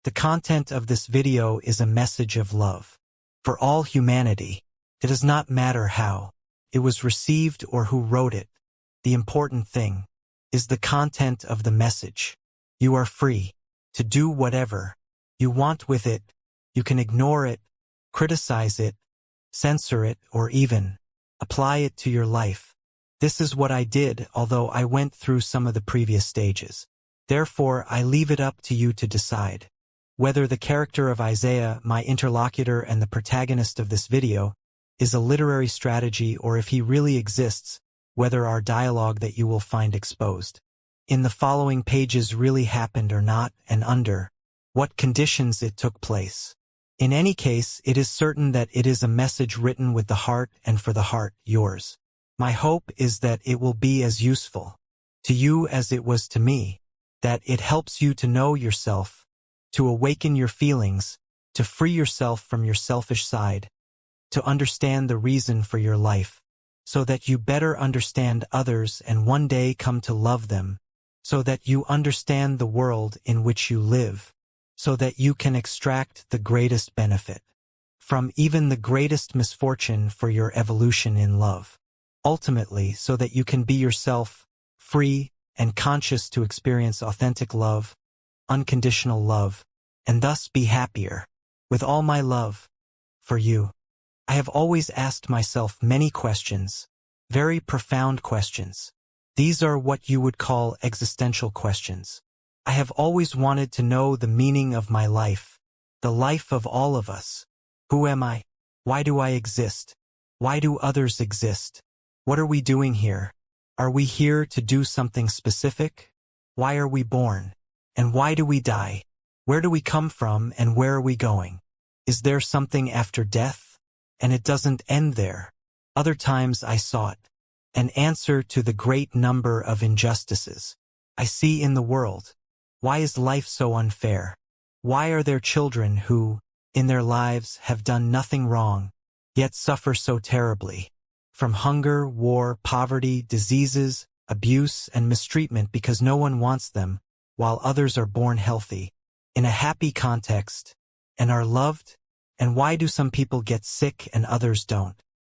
The content of this video is a message of love. For all humanity, it does not matter how it was received or who wrote it. The important thing is the content of the message. You are free to do whatever you want with it. You can ignore it, criticize it, censor it, or even apply it to your life. This is what I did, although I went through some of the previous stages. Therefore, I leave it up to you to decide whether the character of Isaiah, my interlocutor and the protagonist of this video, is a literary strategy or if he really exists, whether our dialogue that you will find exposed in the following pages really happened or not, and under what conditions it took place. In any case, it is certain that it is a message written with the heart and for the heart, yours. My hope is that it will be as useful to you as it was to me, that it helps you to know yourself, to awaken your feelings, to free yourself from your selfish side, to understand the reason for your life, so that you better understand others and one day come to love them, so that you understand the world in which you live, so that you can extract the greatest benefit from even the greatest misfortune for your evolution in love. Ultimately, so that you can be yourself, free and conscious to experience authentic love, unconditional love, and thus be happier. With all my love for you, I have always asked myself many questions, very profound questions. These are what you would call existential questions. I have always wanted to know the meaning of my life, the life of all of us. Who am I? Why do I exist? Why do others exist? What are we doing here? Are we here to do something specific? Why are we born? And why do we die? Where do we come from and where are we going? Is there something after death? And it doesn't end there. Other times I sought an answer to the great number of injustices I see in the world. Why is life so unfair? Why are there children who, in their lives, have done nothing wrong, yet suffer so terribly? From hunger, war, poverty, diseases, abuse, and mistreatment because no one wants them, while others are born healthy, in a happy context, and are loved? And why do some people get sick and others don't?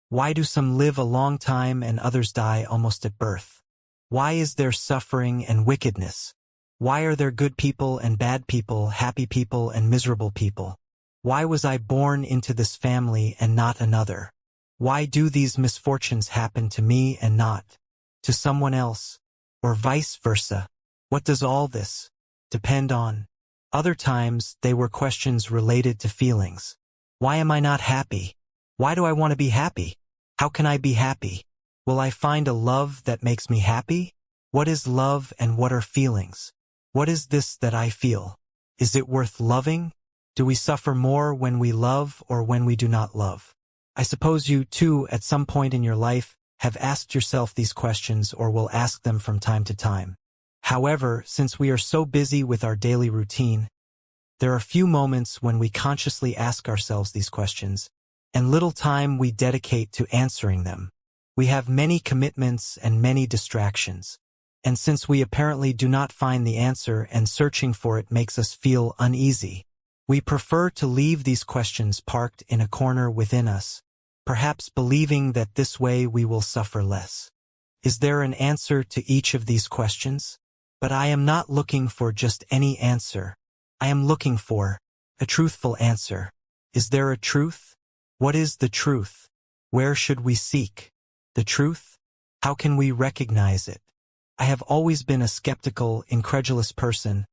Why do some live a long time and others die almost at birth? Why is there suffering and wickedness? Why are there good people and bad people, happy people and miserable people? Why was I born into this family and not another? Why do these misfortunes happen to me and not to someone else, or vice versa? What does all this depend on? Other times, they were questions related to feelings. Why am I not happy? Why do I want to be happy? How can I be happy? Will I find a love that makes me happy? What is love and what are feelings? What is this that I feel? Is it worth loving? Do we suffer more when we love or when we do not love? I suppose you, too, at some point in your life, have asked yourself these questions or will ask them from time to time. However, since we are so busy with our daily routine, there are few moments when we consciously ask ourselves these questions, and little time we dedicate to answering them. We have many commitments and many distractions, and since we apparently do not find the answer and searching for it makes us feel uneasy, we prefer to leave these questions parked in a corner within us, perhaps believing that this way we will suffer less. Is there an answer to each of these questions? But I am not looking for just any answer. I am looking for a truthful answer. Is there a truth? What is the truth? Where should we seek the truth? How can we recognize it? I have always been a skeptical, incredulous person,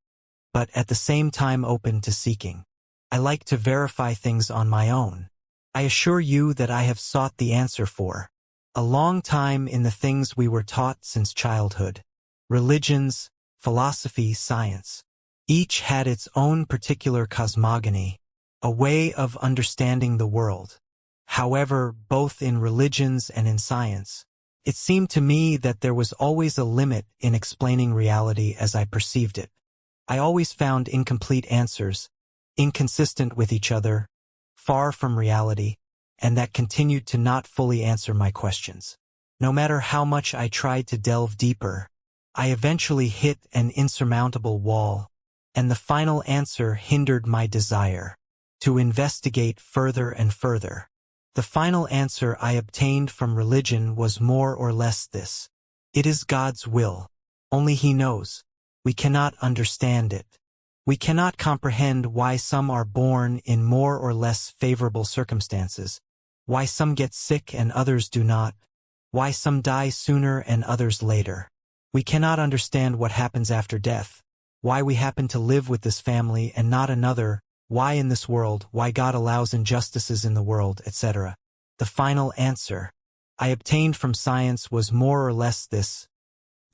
but at the same time open to seeking. I like to verify things on my own. I assure you that I have sought the answer for a long time in the things we were taught since childhood. Religions, philosophy, science. Each had its own particular cosmogony, a way of understanding the world. However, both in religions and in science, it seemed to me that there was always a limit in explaining reality as I perceived it. I always found incomplete answers, inconsistent with each other, far from reality, and that continued to not fully answer my questions. No matter how much I tried to delve deeper, I eventually hit an insurmountable wall, and the final answer hindered my desire to investigate further and further. The final answer I obtained from religion was more or less this: it is God's will. Only He knows. We cannot understand it. We cannot comprehend why some are born in more or less favorable circumstances, why some get sick and others do not, why some die sooner and others later. We cannot understand what happens after death, why we happen to live with this family and not another, why in this world, why God allows injustices in the world, etc. The final answer I obtained from science was more or less this: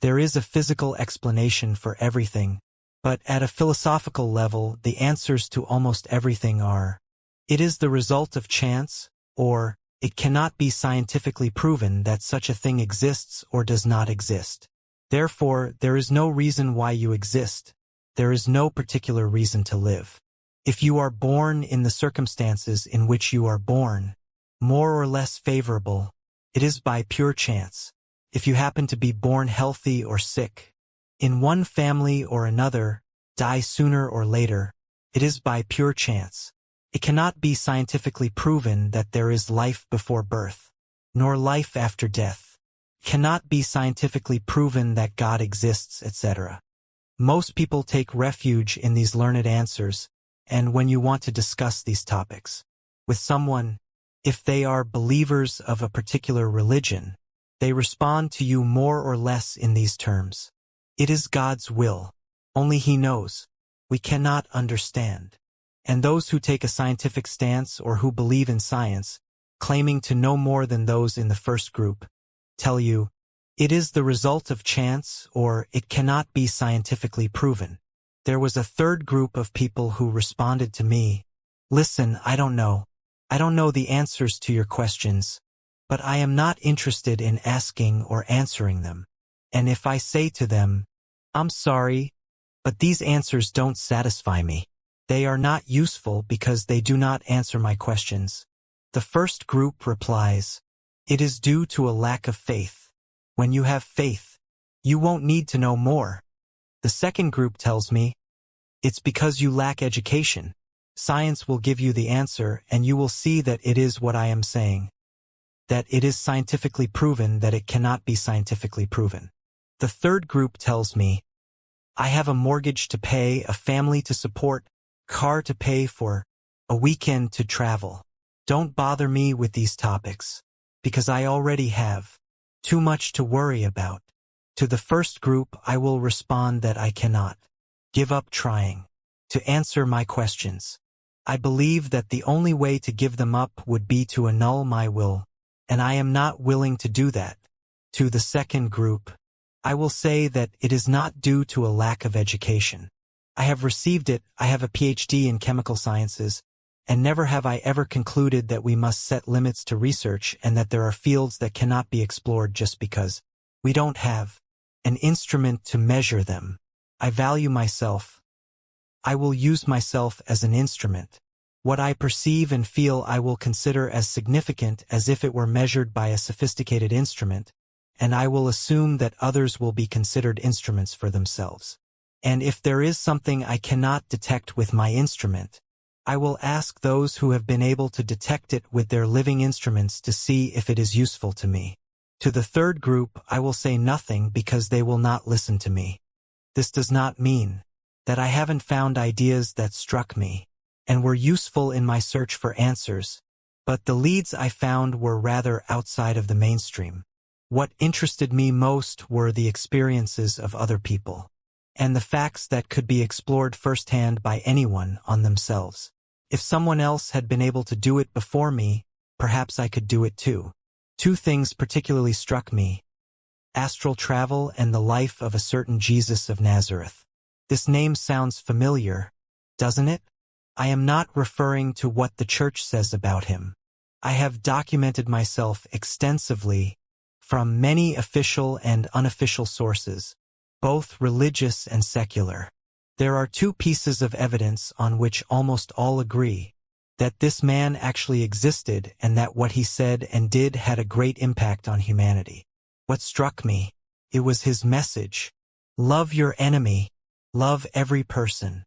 there is a physical explanation for everything, but at a philosophical level the answers to almost everything are: it is the result of chance, or it cannot be scientifically proven that such a thing exists or does not exist. Therefore, there is no reason why you exist. There is no particular reason to live. If you are born in the circumstances in which you are born, more or less favorable, it is by pure chance. If you happen to be born healthy or sick, in one family or another, die sooner or later, it is by pure chance. It cannot be scientifically proven that there is life before birth, nor life after death. It cannot be scientifically proven that God exists, etc. Most people take refuge in these learned answers, and when you want to discuss these topics with someone, if they are believers of a particular religion, they respond to you more or less in these terms: it is God's will. Only He knows. We cannot understand. And those who take a scientific stance or who believe in science, claiming to know more than those in the first group, tell you, it is the result of chance or it cannot be scientifically proven. There was a third group of people who responded to me: listen, I don't know. I don't know the answers to your questions, but I am not interested in asking or answering them. And if I say to them, I'm sorry, but these answers don't satisfy me, they are not useful because they do not answer my questions. The first group replies, it is due to a lack of faith. When you have faith, you won't need to know more. The second group tells me, it's because you lack education. Science will give you the answer and you will see that it is what I am saying. That it is scientifically proven that it cannot be scientifically proven. The third group tells me, I have a mortgage to pay, a family to support, car to pay for, a weekend to travel. Don't bother me with these topics, because I already have too much to worry about. To the first group I will respond that I cannot give up trying to answer my questions. I believe that the only way to give them up would be to annul my will, and I am not willing to do that. To the second group, I will say that it is not due to a lack of education. I have received it, I have a PhD in chemical sciences, and never have I ever concluded that we must set limits to research and that there are fields that cannot be explored just because we don't have an instrument to measure them. I value myself. I will use myself as an instrument. What I perceive and feel I will consider as significant as if it were measured by a sophisticated instrument, and I will assume that others will be considered instruments for themselves. And if there is something I cannot detect with my instrument, I will ask those who have been able to detect it with their living instruments to see if it is useful to me. To the third group, I will say nothing because they will not listen to me. This does not mean that I haven't found ideas that struck me and were useful in my search for answers, but the leads I found were rather outside of the mainstream. What interested me most were the experiences of other people, and the facts that could be explored firsthand by anyone on themselves. If someone else had been able to do it before me, perhaps I could do it too. Two things particularly struck me: astral travel and the life of a certain Jesus of Nazareth. This name sounds familiar, doesn't it? I am not referring to what the church says about him. I have documented myself extensively from many official and unofficial sources, both religious and secular. There are two pieces of evidence on which almost all agree: that this man actually existed and that what he said and did had a great impact on humanity. What struck me, it was his message: love your enemy, love every person.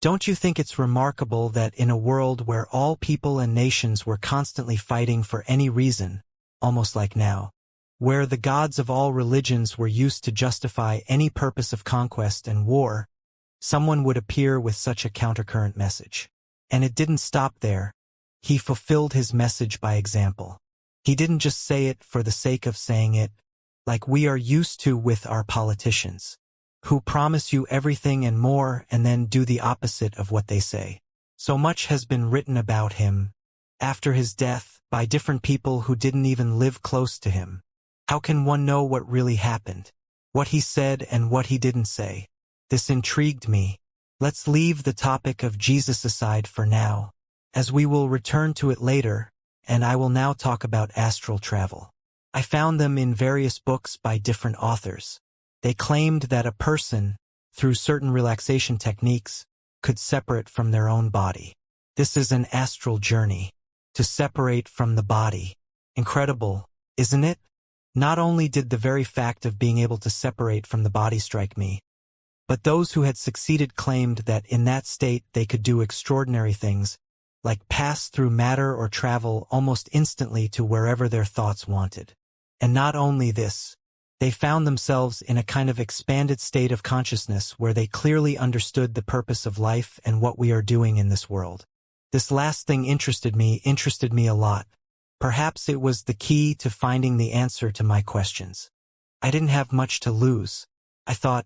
Don't you think it's remarkable that in a world where all people and nations were constantly fighting for any reason, almost like now, where the gods of all religions were used to justify any purpose of conquest and war, someone would appear with such a countercurrent message? And it didn't stop there. He fulfilled his message by example. He didn't just say it for the sake of saying it, like we are used to with our politicians, who promise you everything and more and then do the opposite of what they say. So much has been written about him, after his death, by different people who didn't even live close to him. How can one know what really happened? What he said and what he didn't say? This intrigued me. Let's leave the topic of Jesus aside for now, as we will return to it later, and I will now talk about astral travel. I found them in various books by different authors. They claimed that a person, through certain relaxation techniques, could separate from their own body. This is an astral journey, to separate from the body. Incredible, isn't it? Not only did the very fact of being able to separate from the body strike me, but those who had succeeded claimed that in that state they could do extraordinary things, like pass through matter or travel almost instantly to wherever their thoughts wanted. And not only this, they found themselves in a kind of expanded state of consciousness where they clearly understood the purpose of life and what we are doing in this world. This last thing interested me a lot. Perhaps it was the key to finding the answer to my questions. I didn't have much to lose. I thought,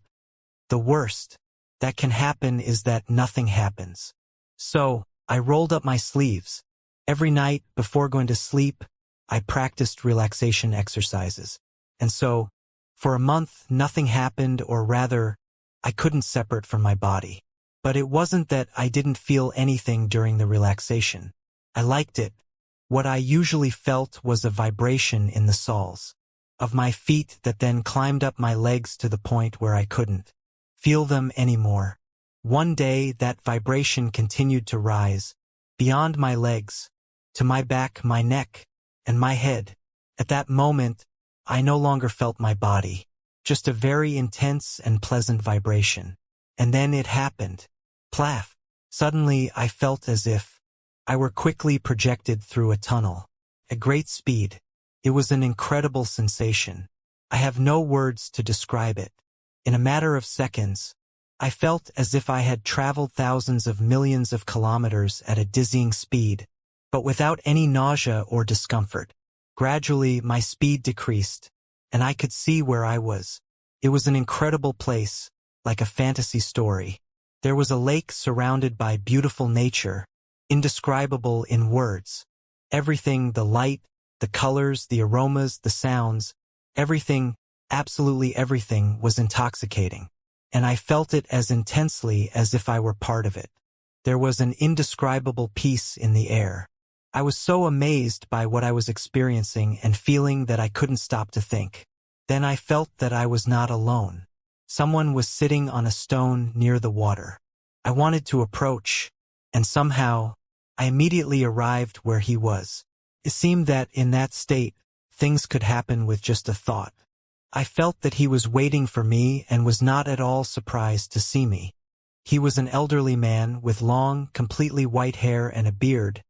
the worst that can happen is that nothing happens. So, I rolled up my sleeves. Every night, before going to sleep, I practiced relaxation exercises. And so, for a month, nothing happened, or rather, I couldn't separate from my body. But it wasn't that I didn't feel anything during the relaxation. I liked it. What I usually felt was a vibration in the soles of my feet that then climbed up my legs to the point where I couldn't feel them anymore. One day, that vibration continued to rise, beyond my legs, to my back, my neck, and my head. At that moment, I no longer felt my body, just a very intense and pleasant vibration. And then it happened. Plaff. Suddenly, I felt as if I were quickly projected through a tunnel, at great speed. It was an incredible sensation. I have no words to describe it. In a matter of seconds, I felt as if I had traveled thousands of millions of kilometers at a dizzying speed, but without any nausea or discomfort. Gradually, my speed decreased, and I could see where I was. It was an incredible place, like a fantasy story. There was a lake surrounded by beautiful nature, indescribable in words. Everything, the light, the colors, the aromas, the sounds, everything, absolutely everything, was intoxicating. And I felt it as intensely as if I were part of it. There was an indescribable peace in the air. I was so amazed by what I was experiencing and feeling that I couldn't stop to think. Then I felt that I was not alone. Someone was sitting on a stone near the water. I wanted to approach, and somehow, I immediately arrived where he was. It seemed that in that state, things could happen with just a thought. I felt that he was waiting for me and was not at all surprised to see me. He was an elderly man with long, completely white hair and a beard,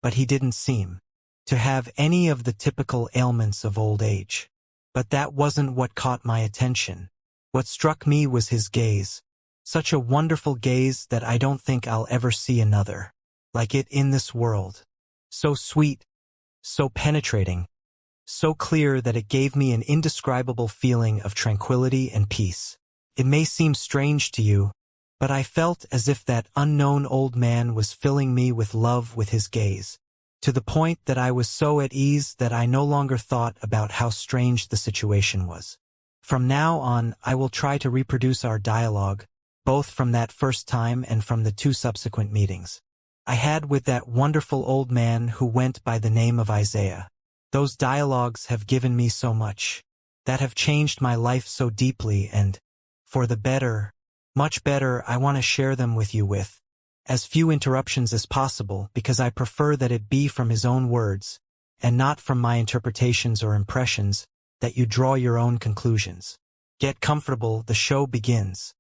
but he didn't seem to have any of the typical ailments of old age. But that wasn't what caught my attention. What struck me was his gaze. Such a wonderful gaze that I don't think I'll ever see another like it in this world. So sweet, so penetrating, so clear that it gave me an indescribable feeling of tranquility and peace. It may seem strange to you, but I felt as if that unknown old man was filling me with love with his gaze, to the point that I was so at ease that I no longer thought about how strange the situation was. From now on, I will try to reproduce our dialogue, both from that first time and from the 2 subsequent meetings I had with that wonderful old man who went by the name of Isaiah. Those dialogues have given me so much, that have changed my life so deeply, and, for the better, much better, I want to share them with you with as few interruptions as possible, because I prefer that it be from his own words, and not from my interpretations or impressions, that you draw your own conclusions. Get comfortable, the show begins.